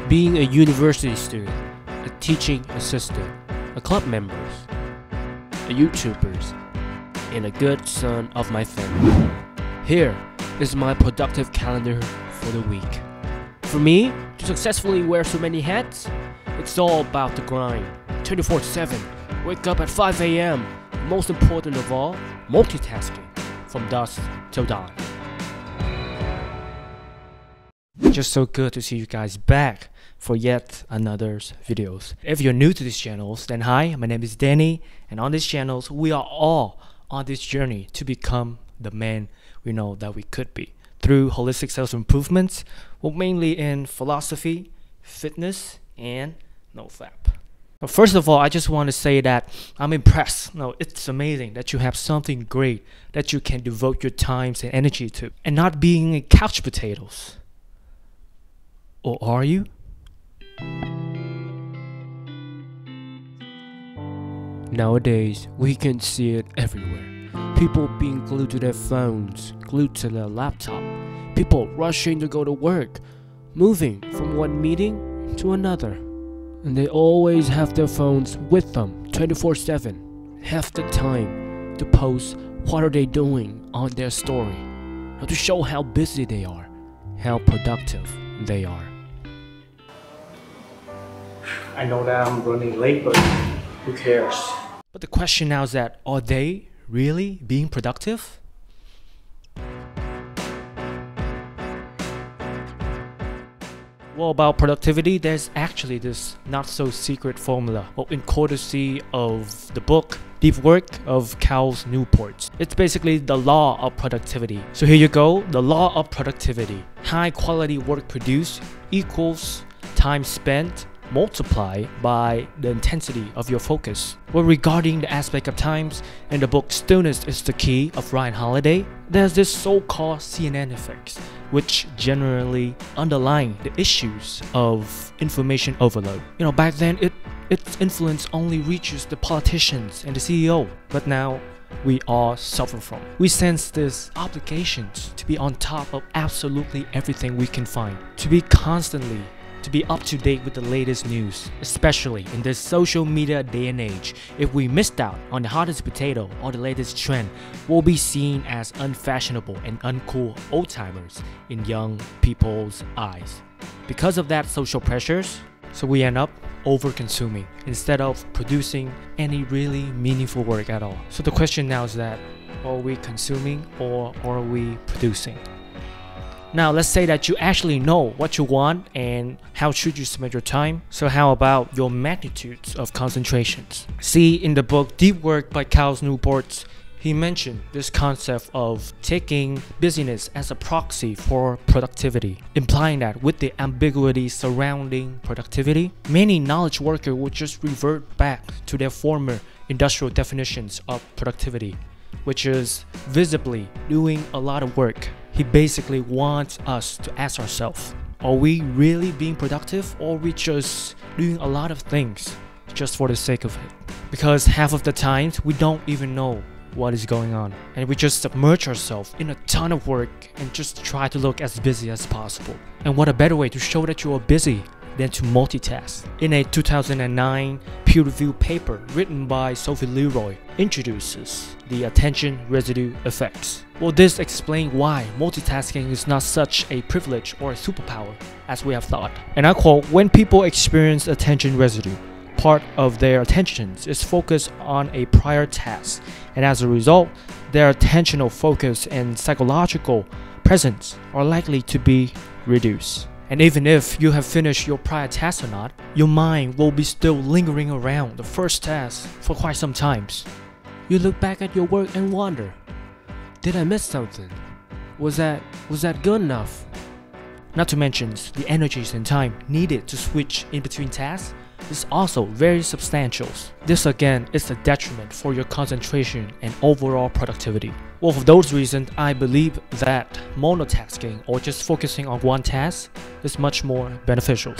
being a university student, a teaching assistant, a club member, a YouTuber, and a good son of my family. Here is my productive calendar for the week. For me, to successfully wear so many hats, it's all about the grind. 24/7, wake up at 5 a.m. Most important of all, multitasking from dusk till dawn. Just so good to see you guys back for yet another videos. If you're new to these channels, then hi, my name is Danny, and on these channels, we are all on this journey to become the man we know that we could be through holistic self-improvements, well, mainly in philosophy, fitness, and nofap. But first of all, I just want to say that I'm impressed. No, it's amazing that you have something great that you can devote your time and energy to, and not being couch potatoes. Or are you? Nowadays, we can see it everywhere. People being glued to their phones, glued to their laptop. People rushing to go to work, moving from one meeting to another. And they always have their phones with them 24/7. Half the time to post what are they doing on their story, or to show how busy they are, how productive they are. I know that I'm running late, but who cares? But the question now is that, are they really being productive? Well, about productivity, there's actually this not-so-secret formula, well, in courtesy of the book Deep Work of Cal Newport. It's basically the law of productivity. So here you go, the law of productivity. High-quality work produced equals time spent multiplied by the intensity of your focus. Well, regarding the aspect of times, in the book Stillness is the Key of Ryan Holiday, there's this so-called CNN effects, which generally underline the issues of information overload. You know, back then its influence only reaches the politicians and the CEO, but now we all suffer from. We sense this obligation to be on top of absolutely everything we can find, to be up to date with the latest news, especially in this social media day and age. If we missed out on the hottest potato or the latest trend, we'll be seen as unfashionable and uncool old-timers in young people's eyes. Because of that social pressures, so we end up over-consuming instead of producing any really meaningful work at all. So the question now is that, are we consuming or are we producing? Now let's say that you actually know what you want and how should you spend your time. So how about your magnitudes of concentrations? See, in the book Deep Work by Cal Newport, he mentioned this concept of taking busyness as a proxy for productivity, implying that with the ambiguity surrounding productivity, many knowledge workers will just revert back to their former industrial definitions of productivity, which is visibly doing a lot of work. He basically wants us to ask ourselves, are we really being productive, or are we just doing a lot of things just for the sake of it? Because half of the times we don't even know what is going on, and we just submerge ourselves in a ton of work and just try to look as busy as possible. And what a better way to show that you are busy than to multitask. In a 2009 peer-reviewed paper written by Sophie Leroy, introduces the attention residue effects. Well, this explains why multitasking is not such a privilege or a superpower as we have thought. And I quote, when people experience attention residue, part of their attention is focused on a prior task, and as a result, their attentional focus and psychological presence are likely to be reduced. And even if you have finished your prior task or not, your mind will be still lingering around the first task for quite some time. You look back at your work and wonder, did I miss something? Was that good enough? Not to mention the energies and time needed to switch in between tasks is also very substantial. This again is a detriment for your concentration and overall productivity. Well, for those reasons, I believe that monotasking, or just focusing on one task, is much more beneficial.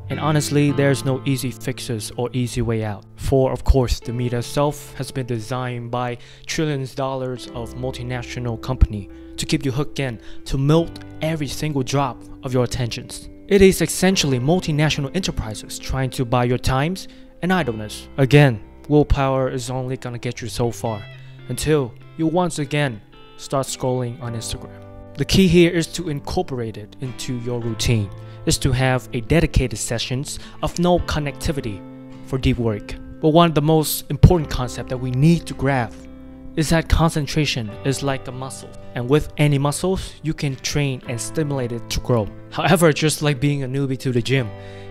And honestly, there's no easy fixes or easy way out. For of course, the meat itself has been designed by trillions of dollars of multinational company to keep you hooked in, to milk every single drop of your attentions. It is essentially multinational enterprises trying to buy your times and idleness. Again, willpower is only gonna get you so far until you once again start scrolling on Instagram. The key here is to incorporate it into your routine, is to have a dedicated sessions of no connectivity for deep work. But one of the most important concepts that we need to grab is that concentration is like a muscle, and with any muscles, you can train and stimulate it to grow. However, just like being a newbie to the gym,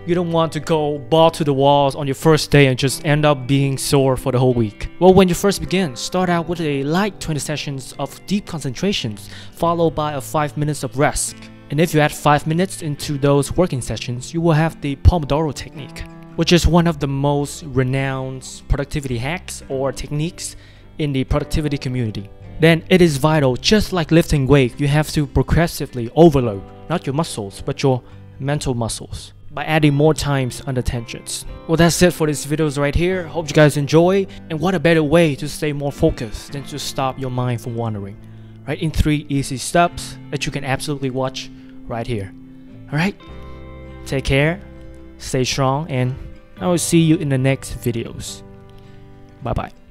you don't want to go ball to the walls on your first day and just end up being sore for the whole week. Well, when you first begin, start out with a light 20 sessions of deep concentrations, followed by a 5 minutes of rest. And if you add 5 minutes into those working sessions, you will have the Pomodoro technique, which is one of the most renowned productivity hacks or techniques in the productivity community. Then it is vital, just like lifting weight, you have to progressively overload, not your muscles, but your mental muscles, by adding more times under tensions. Well, that's it for this videos right here. Hope you guys enjoy, and what a better way to stay more focused than to stop your mind from wandering, right? In 3 easy steps that you can absolutely watch right here. Alright, take care, stay strong, and I will see you in the next videos. Bye bye.